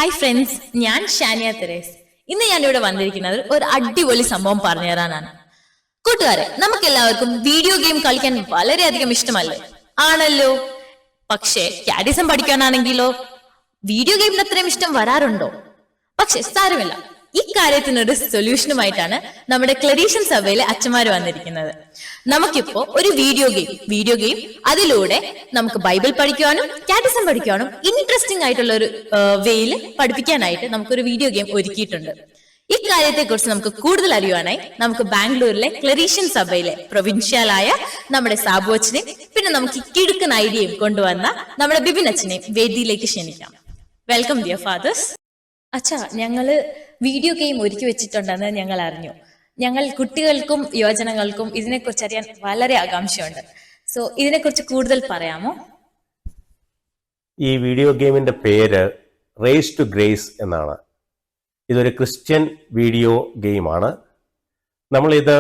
Hi friends, ഞാൻ Shania Therese. ഇന്ന് ഞാനിവിടെ വന്നിരിക്കുന്നത് ഒരു അടിപൊളി സംഭവം പറഞ്ഞു തരാനാണ്. കൂട്ടുകാരെ, നമുക്ക് എല്ലാവർക്കും വീഡിയോ ഗെയിം കളിക്കാൻ വളരെയധികം ഇഷ്ടമല്ലേ? ആണല്ലോ. പക്ഷേ കാഡിസം പഠിക്കാനാണെങ്കിലോ വീഡിയോ ഗെയിമിന് അത്രയും ഇഷ്ടം വരാറുണ്ടോ? പക്ഷെ സാരമില്ല, ഇക്കാര്യത്തിനൊരു സൊല്യൂഷനുമായിട്ടാണ് നമ്മുടെ ക്ലരീഷൻ സഭയിലെ അച്ഛന്മാര് വന്നിരിക്കുന്നത്. നമുക്കിപ്പോ ഒരു വീഡിയോ ഗെയിം അതിലൂടെ നമുക്ക് ബൈബിൾ പഠിക്കുവാനും കാറ്റിസം പഠിക്കുവാനും ഇൻട്രസ്റ്റിംഗ് ആയിട്ടുള്ള ഒരു വേയിൽ പഠിപ്പിക്കാനായിട്ട് നമുക്കൊരു വീഡിയോ ഗെയിം ഒരുക്കിയിട്ടുണ്ട്. ഇക്കാര്യത്തെ കുറിച്ച് നമുക്ക് കൂടുതൽ അറിയുവാനായി നമുക്ക് ബാംഗ്ലൂരിലെ ക്ലരീഷൻ സഭയിലെ പ്രൊവിൻഷ്യലായ നമ്മുടെ സാബു അച്ഛനെയും പിന്നെ നമുക്ക് കിടുക്കൻ ഐഡിയയും കൊണ്ടുവന്ന നമ്മുടെ ബിബിൻ അച്ഛനെയും വേദിയിലേക്ക് ക്ഷണിക്കാം. Welcome dear fathers. അച്ഛാ, ഞങ്ങള് വീഡിയോ ഗെയിം ഒരുക്കി വെച്ചിട്ടുണ്ടെന്ന് ഞങ്ങൾ അറിഞ്ഞു. ഞങ്ങൾ കുട്ടികൾക്കും യുവജനങ്ങൾക്കും ഇതിനെക്കുറിച്ച് അറിയാൻ വളരെ ആകാംക്ഷയുണ്ട്. സോ ഇതിനെക്കുറിച്ച് കൂടുതൽ പറയാമോ? ഈ വീഡിയോ ഗെയിമിന്റെ പേര് റേസ് ടു ഗ്രേസ് എന്നാണ്. ഇതൊരു ക്രിസ്ത്യൻ വീഡിയോ ഗെയിമാണ്. നമ്മളിത്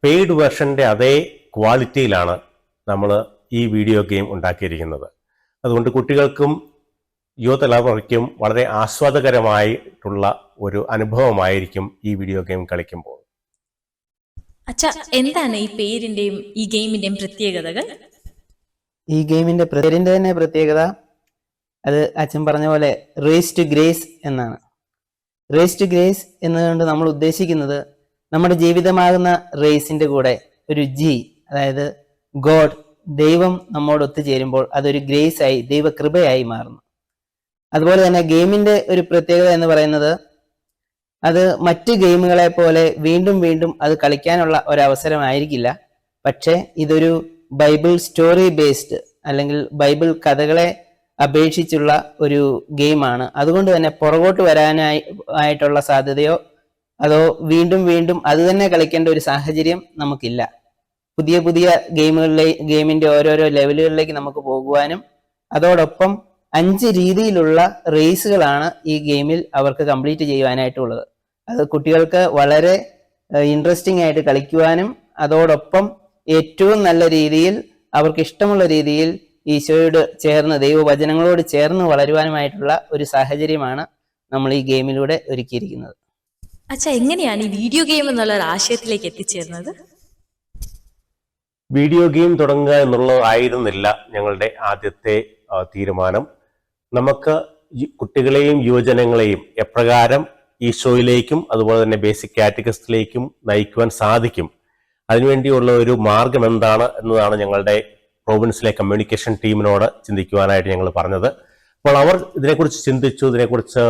പെയ്ഡ് വെർഷന്റെ അതേ ക്വാളിറ്റിയിലാണ് നമ്മൾ ഈ വീഡിയോ ഗെയിം ഉണ്ടാക്കിയിരിക്കുന്നത്. അതുകൊണ്ട് കുട്ടികൾക്കും യുവതലമുറയ്ക്കും വളരെ ആസ്വാദകരമായിട്ടുള്ള ഒരു അനുഭവമായിരിക്കും ഈ വീഡിയോ ഗെയിം കളിക്കുമ്പോൾ. അച്ഛാ, എന്താണ് ഈ പേരിന്റെയും ഈ ഗെയിമിന്റെയും പ്രത്യേകതകൾ? ഈ ഗെയിമിന്റെ പേരിന്റെ തന്നെ പ്രത്യേകത അത് അച്ഛൻ പറഞ്ഞ പോലെ റേസ് ടു ഗ്രേസ് എന്നാണ്. റേസ് ടു ഗ്രേസ് എന്നതുകൊണ്ട് നമ്മൾ ഉദ്ദേശിക്കുന്നത് നമ്മുടെ ജീവിതമാകുന്ന റേസിന്റെ കൂടെ ഒരു ജി, അതായത് ഗോഡ്, ദൈവം നമ്മോട് ഒത്തുചേരുമ്പോൾ അതൊരു ഗ്രേസ് ആയി, ദൈവകൃപയായി മാറുന്നു. അതുപോലെ തന്നെ ഗെയിമിന്റെ ഒരു പ്രത്യേകത എന്ന് പറയുന്നത് അത് മറ്റ് ഗെയിമുകളെ പോലെ വീണ്ടും വീണ്ടും അത് കളിക്കാനുള്ള ഒരവസരമായിരിക്കില്ല. പക്ഷേ ഇതൊരു ബൈബിൾ സ്റ്റോറി ബേസ്ഡ് അല്ലെങ്കിൽ ബൈബിൾ കഥകളെ അപേക്ഷിച്ചുള്ള ഒരു ഗെയിമാണ്. അതുകൊണ്ട് തന്നെ പുറകോട്ട് വരാനായിട്ടുള്ള സാധ്യതയോ അതോ വീണ്ടും വീണ്ടും അത് തന്നെ കളിക്കേണ്ട ഒരു സാഹചര്യം നമുക്കില്ല. പുതിയ പുതിയ ഗെയിമിന്റെ ഓരോരോ ലെവലുകളിലേക്ക് നമുക്ക് പോകുവാനും അതോടൊപ്പം 5 രീതിയിലുള്ള റേസുകളാണ് ഈ ഗെയിമിൽ അവർക്ക് കംപ്ലീറ്റ് ചെയ്യുവാനായിട്ടുള്ളത്. അത് കുട്ടികൾക്ക് വളരെ ഇൻട്രസ്റ്റിംഗ് ആയിട്ട് കളിക്കുവാനും അതോടൊപ്പം ഏറ്റവും നല്ല രീതിയിൽ അവർക്ക് ഇഷ്ടമുള്ള രീതിയിൽ ഈശോയോട് ചേർന്ന് ദൈവവചനങ്ങളോട് ചേർന്ന് വളരുവാനുമായിട്ടുള്ള ഒരു സാഹചര്യമാണ് നമ്മൾ ഈ ഗെയിമിലൂടെ ഒരുക്കിയിരിക്കുന്നത്. അച്ഛാ, എങ്ങനെയാണ് ഈ വീഡിയോ ഗെയിം എന്നുള്ള ഒരു ആശയത്തിലേക്ക് എത്തിച്ചേർന്നത്? വീഡിയോ ഗെയിം തുടങ്ങുക എന്നുള്ളതായിരുന്നില്ല ഞങ്ങളുടെ ആദ്യത്തെ തീരുമാനം. നമുക്ക് കുട്ടികളെയും യുവജനങ്ങളെയും എപ്രകാരം ഈശോയിലേക്കും അതുപോലെ തന്നെ ബേസിക് കാറ്റഗിസത്തിലേക്കും നയിക്കുവാൻ സാധിക്കും, അതിനുവേണ്ടിയുള്ള ഒരു മാർഗം എന്താണ് എന്നതാണ് ഞങ്ങളുടെ പ്രൊവിൻസിലെ കമ്മ്യൂണിക്കേഷൻ ടീമിനോട് ചിന്തിക്കുവാനായിട്ട് ഞങ്ങൾ പറഞ്ഞത്. അപ്പോൾ അവർ ഇതിനെക്കുറിച്ച് ചിന്തിച്ചു, ഇതിനെക്കുറിച്ച്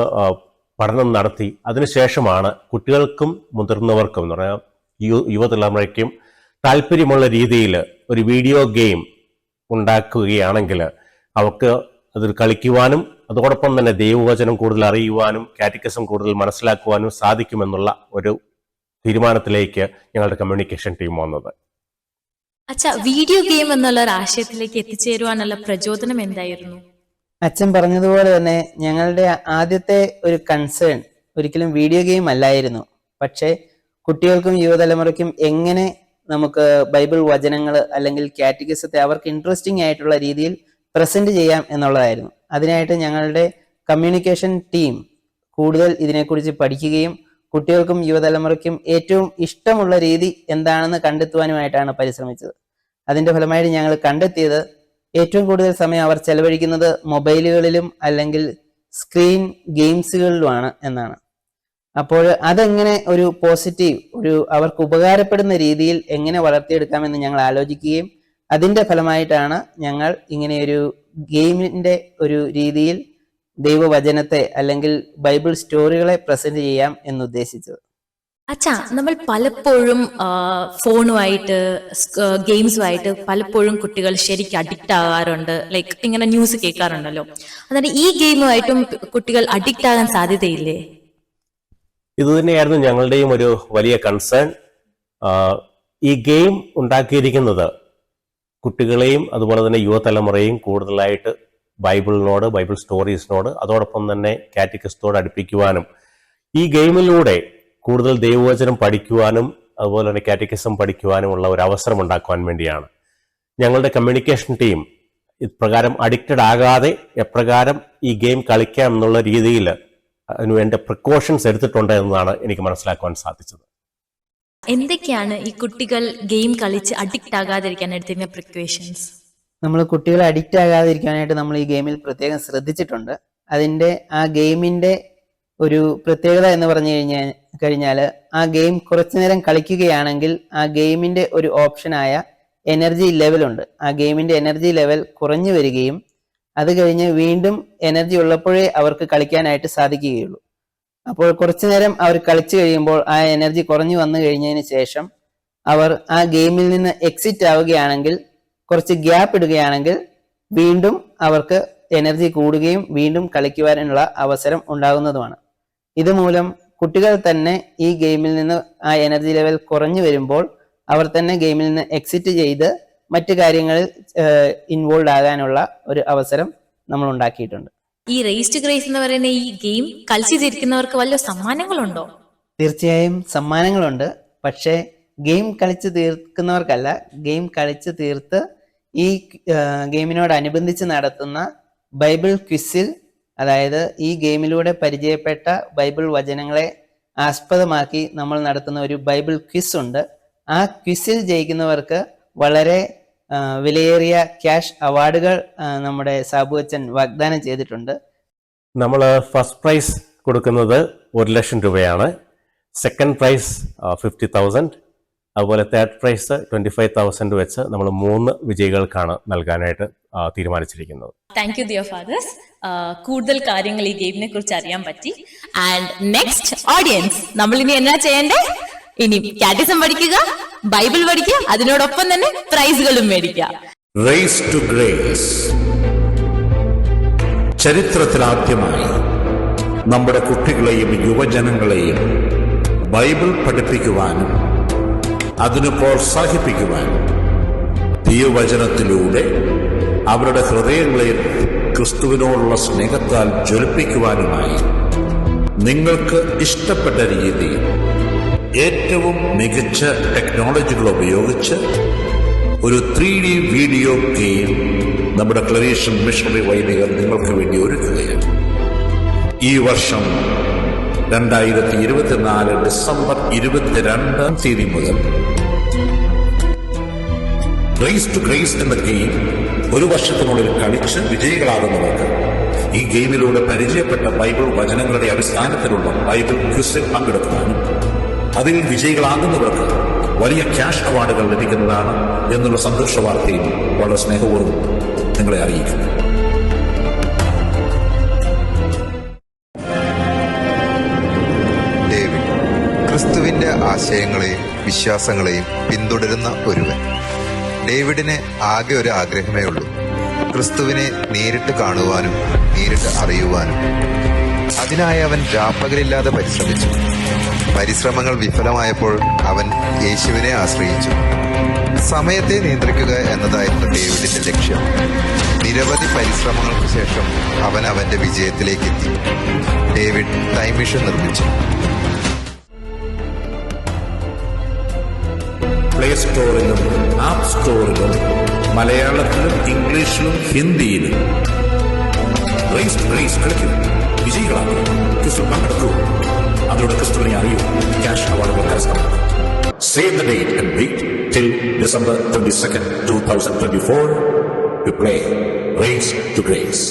പഠനം നടത്തി. അതിനുശേഷമാണ് കുട്ടികൾക്കും മുതിർന്നവർക്കും എന്ന് പറഞ്ഞാൽ യുവതലമുറയ്ക്കും താല്പര്യമുള്ള രീതിയിൽ ഒരു വീഡിയോ ഗെയിം ഉണ്ടാക്കുകയാണെങ്കിൽ അവർക്ക് അത് കളിക്കുവാനും അതോടൊപ്പം തന്നെ ദൈവവചനം കൂടുതൽ അറിയുവാനും കാറ്റഗിസം കൂടുതൽ മനസ്സിലാക്കുവാനും സാധിക്കുമെന്നുള്ള ഒരു തീരുമാനത്തിലേക്ക് ഞങ്ങളുടെ കമ്മ്യൂണിക്കേഷൻ ടീം വന്നത്. അച്ഛാ, വീഡിയോ ഗെയിം എന്നുള്ള ഒരു ആശയത്തിലേക്ക് എത്തിച്ചേരുവാനുള്ള പ്രചോദനം എന്തായിരുന്നു? അച്ഛൻ പറഞ്ഞതുപോലെ തന്നെ ഞങ്ങളുടെ ആദ്യത്തെ ഒരു കൺസേൺ ഒരിക്കലും വീഡിയോ ഗെയിം അല്ലായിരുന്നു. പക്ഷേ കുട്ടികൾക്കും യുവതലമുറയ്ക്കും എങ്ങനെ നമുക്ക് ബൈബിൾ വചനങ്ങൾ അല്ലെങ്കിൽ കാറ്റഗിസത്തെ അവർക്ക് ഇൻട്രസ്റ്റിംഗ് ആയിട്ടുള്ള രീതിയിൽ പ്രസന്റ് ചെയ്യാം എന്നുള്ളതായിരുന്നു. അതിനായിട്ട് ഞങ്ങളുടെ കമ്മ്യൂണിക്കേഷൻ ടീം കൂടുതൽ ഇതിനെക്കുറിച്ച് പഠിക്കുകയും കുട്ടികൾക്കും യുവതലമുറയ്ക്കും ഏറ്റവും ഇഷ്ടമുള്ള രീതി എന്താണെന്ന് കണ്ടെത്തുവാനുമായിട്ടാണ് പരിശ്രമിച്ചത്. അതിന്റെ ഫലമായിട്ട് ഞങ്ങൾ കണ്ടെത്തിയത് ഏറ്റവും കൂടുതൽ സമയം അവർ ചെലവഴിക്കുന്നത് മൊബൈലുകളിലും അല്ലെങ്കിൽ സ്ക്രീൻ ഗെയിംസുകളിലുമാണ് എന്നാണ്. അപ്പോൾ അതെങ്ങനെ ഒരു പോസിറ്റീവ്, ഒരു അവർക്ക് ഉപകാരപ്പെടുന്ന രീതിയിൽ എങ്ങനെ വളർത്തിയെടുക്കാമെന്ന് ഞങ്ങൾ ആലോചിക്കുകയും അതിന്റെ ഫലമായിട്ടാണ് ഞങ്ങൾ ഇങ്ങനെയൊരു ഗെയിമിന്റെ ഒരു രീതിയിൽ ദൈവവചനത്തെ അല്ലെങ്കിൽ ബൈബിൾ സ്റ്റോറികളെ പ്രസന്റ് ചെയ്യാം എന്നുദ്ദേശിച്ചത്. അച്ഛാ, നമ്മൾ പലപ്പോഴും ഫോണുമായിട്ട് ഗെയിംസുമായിട്ട് പലപ്പോഴും കുട്ടികൾ ശരിക്കും അഡിക്റ്റ് ആകാറുണ്ട്. ലൈക്ക് ഇങ്ങനെ ന്യൂസ് കേൾക്കാറുണ്ടല്ലോ. അതായത് ഈ ഗെയിമുമായിട്ടും കുട്ടികൾ അഡിക്റ്റ് ആകാൻ സാധ്യതയില്ലേ? ഇതുതന്നെയായിരുന്നു ഞങ്ങളുടെയും ഒരു വലിയ കൺസേൺ. ഈ ഗെയിം ഉണ്ടാക്കിയിരിക്കുന്നത് കുട്ടികളെയും അതുപോലെ തന്നെ യുവതലമുറയും കൂടുതലായിട്ട് ബൈബിളിനോട്, ബൈബിൾ സ്റ്റോറീസിനോട് അതോടൊപ്പം തന്നെ കാറ്റഗിസത്തോട് അടുപ്പിക്കുവാനും ഈ ഗെയിമിലൂടെ കൂടുതൽ ദൈവവചനം പഠിക്കുവാനും അതുപോലെ തന്നെ കാറ്റഗിസം പഠിക്കുവാനുമുള്ള ഒരു അവസരം ഉണ്ടാക്കുവാൻ വേണ്ടിയാണ്. ഞങ്ങളുടെ കമ്മ്യൂണിക്കേഷൻ ടീം ഇപ്രകാരം അഡിക്റ്റഡ് ആകാതെ എപ്രകാരം ഈ ഗെയിം കളിക്കാം എന്നുള്ള രീതിയിൽ അതിനുവേണ്ട പ്രിക്കോഷൻസ് എടുത്തിട്ടുണ്ട് എന്നതാണ് എനിക്ക് മനസ്സിലാക്കുവാൻ സാധിച്ചത്. എന്തൊക്കെയാണ് ഈ കുട്ടികൾ ഗെയിം കളിച്ച് അഡിക്റ്റ് ആകാതിരിക്കാൻ എടുത്തിരുന്ന പ്രിക്കോഷൻസ്? നമ്മൾ കുട്ടികളെ അഡിക്റ്റ് ആകാതിരിക്കാനായിട്ട് നമ്മൾ ഈ ഗെയിമിൽ പ്രത്യേകം ശ്രദ്ധിച്ചിട്ടുണ്ട്. അതിൻ്റെ ആ ഗെയിമിൻ്റെ ഒരു പ്രത്യേകത എന്ന് പറഞ്ഞു കഴിഞ്ഞാൽ ആ ഗെയിം കുറച്ചു നേരം കളിക്കുകയാണെങ്കിൽ ആ ഗെയിമിൻ്റെ ഒരു ഓപ്ഷനായ എനർജി ലെവലുണ്ട്. ആ ഗെയിമിൻ്റെ എനർജി ലെവൽ കുറഞ്ഞു വരികയും അത് കഴിഞ്ഞ് വീണ്ടും എനർജി ഉള്ളപ്പോഴേ അവർക്ക് കളിക്കാനായിട്ട് സാധിക്കുകയുള്ളൂ. അപ്പോൾ കുറച്ചു നേരം അവർ കളിച്ചു കഴിയുമ്പോൾ ആ എനർജി കുറഞ്ഞു വന്നു കഴിഞ്ഞതിന് ശേഷം അവർ ആ ഗെയിമിൽ നിന്ന് എക്സിറ്റ് ആവുകയാണെങ്കിൽ, കുറച്ച് ഗ്യാപ്പ് ഇടുകയാണെങ്കിൽ വീണ്ടും അവർക്ക് എനർജി കൂടുകയും വീണ്ടും കളിക്കുവാനുള്ള അവസരം ഉണ്ടാകുന്നതുമാണ്. ഇതുമൂലം കുട്ടികൾ തന്നെ ഈ ഗെയിമിൽ നിന്ന് ആ എനർജി ലെവൽ കുറഞ്ഞു വരുമ്പോൾ അവർ തന്നെ ഗെയിമിൽ നിന്ന് എക്സിറ്റ് ചെയ്ത് മറ്റു കാര്യങ്ങളിൽ ഇൻവോൾവ് ആകാനുള്ള ഒരു അവസരം നമ്മൾ ഉണ്ടാക്കിയിട്ടുണ്ട്. ഈ റേസ് ടു ഗ്രേസ് എന്ന് പറയുന്ന ഈ ഗെയിം കളിച്ചു തീർക്കുന്നവർക്ക് വല്ല സമ്മാനങ്ങളുണ്ടോ? തീർച്ചയായും സമ്മാനങ്ങളുണ്ട്. പക്ഷേ ഗെയിം കളിച്ച് തീർക്കുന്നവർക്കല്ല, ഗെയിം കളിച്ച് തീർത്ത് ഈ ഗെയിമിനോടനുബന്ധിച്ച് നടത്തുന്ന ബൈബിൾ ക്വിസിൽ, അതായത് ഈ ഗെയിമിലൂടെ പരിചയപ്പെട്ട ബൈബിൾ വചനങ്ങളെ ആസ്പദമാക്കി നമ്മൾ നടത്തുന്ന ഒരു ബൈബിൾ ക്വിസ് ഉണ്ട്. ആ ക്വിസിൽ ജയിക്കുന്നവർക്ക് വളരെ വിലയേറിയ ക്യാഷ് അവാർഡുകൾ നമ്മുടെ സാബു അച്ഛൻ വാഗ്ദാനം ചെയ്തിട്ടുണ്ട്. നമ്മൾ ഫസ്റ്റ് പ്രൈസ് കൊടുക്കുന്നത് 1,00,000 രൂപയാണ്. സെക്കൻഡ് പ്രൈസ് 50,000, അതുപോലെ തേർഡ് പ്രൈസ് 25,000 വെച്ച് നമ്മൾ 3 വിജയികൾക്കാണ് നൽകാനായിട്ട് തീരുമാനിച്ചിരിക്കുന്നത്. Thank you dear fathers. കൂടുതൽ കാര്യങ്ങൾ ഈ ഗെയിമിനെ കുറിച്ച് അറിയാൻ പറ്റി. ആൻഡ് നെക്സ്റ്റ് ഓഡിയൻസ്, നമ്മൾ ഇനി എന്നാ ചെയ്യണ്ടേ? ഇനി കാറ്റിസം പഠിക്കുക, ബൈബിൾ പഠിക്കുക, അതിനോടൊപ്പം തന്നെ പ്രൈസുകളും മേടിക്കുക. Race to grace. ചരിത്രത്തിലാദ്യമായി നമ്മുടെ കുട്ടികളെയും യുവജനങ്ങളെയും ബൈബിൾ പഠിപ്പിക്കുവാനും അതിന് പ്രോത്സാഹിപ്പിക്കുവാനും ദൈവവചനത്തിലൂടെ അവരുടെ ഹൃദയങ്ങളെ ക്രിസ്തുവിനോടുള്ള സ്നേഹത്താൽ ജ്വലിപ്പിക്കുവാനുമായി നിങ്ങൾക്ക് ഇഷ്ടപ്പെട്ട രീതിയിൽ ഏറ്റവും മികച്ച ടെക്നോളജികൾ ഉപയോഗിച്ച് ഒരു 3D വീഡിയോ ഗെയിം നമ്മുടെ ക്ലറീഷ്യൻ മിഷണറി വൈദികർ നിങ്ങൾക്ക് വേണ്ടി ഒരുക്കുകയാണ്. ഈ വർഷം 2024 ഡിസംബർ 22-ാം തീയതി മുതൽ റേസ് ടു ഗ്രേസ് എന്ന ഗെയിം ഒരു വർഷത്തിനുള്ളിൽ കളിച്ച് വിജയികളാകുന്നവർക്ക് ഈ ഗെയിമിലൂടെ പരിചയപ്പെട്ട ബൈബിൾ വചനങ്ങളുടെ അടിസ്ഥാനത്തിലുള്ള ബൈബിൾ ക്വിസിൽ പങ്കെടുക്കുവാനും അതിൽ വിജയികളാകുന്നവർക്ക് വലിയ ക്യാഷ് അവാർഡുകൾ ലഭിക്കുന്നതാണ് എന്നുള്ള സന്തോഷ വാർത്തയും വളരെ സ്നേഹപൂർവ്വം നിങ്ങളെ അറിയിക്കുന്നു. ഡേവിഡ് ക്രിസ്തുവിന്റെ ആശയങ്ങളെയും വിശ്വാസങ്ങളെയും പിന്തുടരുന്ന ഒരുവൻ. ഡേവിഡിന് ആകെ ഒരു ആഗ്രഹമേ ഉള്ളൂ, ക്രിസ്തുവിനെ നേരിട്ട് കാണുവാനും നേരിട്ട് അറിയുവാനും. അതിനായി അവൻ രാപ്പകലില്ലാതെ പരിശ്രമിച്ചു. പരിശ്രമങ്ങൾ വിഫലമായപ്പോൾ അവൻ യേശുവിനെ ആശ്രയിച്ചു. സമയത്തെ നിയന്ത്രിക്കുക എന്നതായിരുന്നു ഡേവിഡിന്റെ ലക്ഷ്യം. നിരവധി പരിശ്രമങ്ങൾക്ക് ശേഷം അവൻ അവന്റെ വിജയത്തിലേക്ക് എത്തി. ഡേവിഡ് ടൈം മെഷീൻ നിർമ്മിച്ചു. പ്ലേ സ്റ്റോറിലും ആപ്പ് സ്റ്റോറിലും മലയാളത്തിലും ഇംഗ്ലീഷിലും ഹിന്ദിയിലും റേസ് ടു ഗ്രേസ് കളിക്കും, വിജയികളാകും, ക്രിസ്തു പങ്കെടുക്കൂ, അതിലൂടെ ക്രിസ്തുവിനെ അറിയൂ, ക്യാഷ് അവാർഡുകൾ കരസ്ഥമാക്കും. Save the date and wait till December 22nd, 2024 to play Race to Grace.